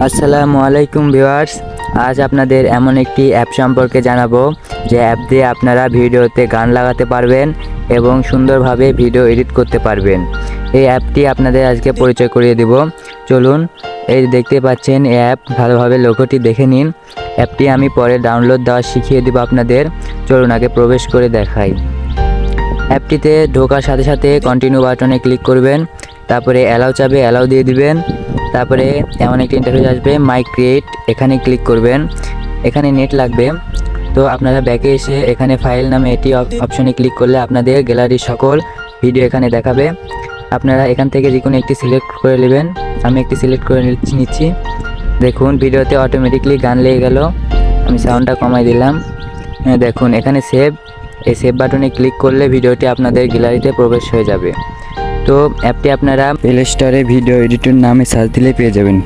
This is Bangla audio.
আসসালামু আলাইকুম ভিউয়ার্স। আজ আপনাদের এমন একটি অ্যাপ সম্পর্কে জানাবো যে অ্যাপ দিয়ে আপনারা ভিডিওতে গান লাগাতে পারবেন এবং সুন্দরভাবে ভিডিও এডিট করতে পারবেন। এই অ্যাপটি আপনাদের আজকে পরিচয় করিয়ে দেব। চলুন, এই দেখতে পাচ্ছেন এই অ্যাপ, ভালোভাবে লোগোটি দেখে নিন। অ্যাপটি আমি পরে ডাউনলোড দেওয়া শিখিয়ে দেব আপনাদের। চলুন আগে প্রবেশ করে দেখাই। অ্যাপটিতে ঢোকার সাথে সাথে কন্টিনিউ বাটনে ক্লিক করবেন, তারপরে অ্যালাউ চাবে অ্যালাউ দিয়ে দিবেন। তারপরে এমন একটি ইন্টারফেস আসবে মাই ক্রিয়েট, এখানে ক্লিক করবেন। এখানে নেট লাগবে, তো আপনারা ব্যাকে এসে এখানে ফাইল নামে এটি অপশনে ক্লিক করলে আপনাদের গ্যালারির সকল ভিডিও এখানে দেখাবে। আপনারা এখান থেকে যে কোনো একটি সিলেক্ট করে নেবেন। আমি একটি সিলেক্ট করে নিচ্ছি। দেখুন ভিডিওতে অটোমেটিকলি গান লেগে গেল। আমি সাউন্ডটা কমাই দিলাম। দেখুন এখানে সেভ, এই সেভ বাটনে ক্লিক করলে ভিডিওটি আপনাদের গ্যালারিতে প্রবেশ হয়ে যাবে। তো অ্যাপটি আপনারা প্লে স্টোরে ভিডিও এডিটর নামে সার্চ দিলে পেয়ে যাবেন।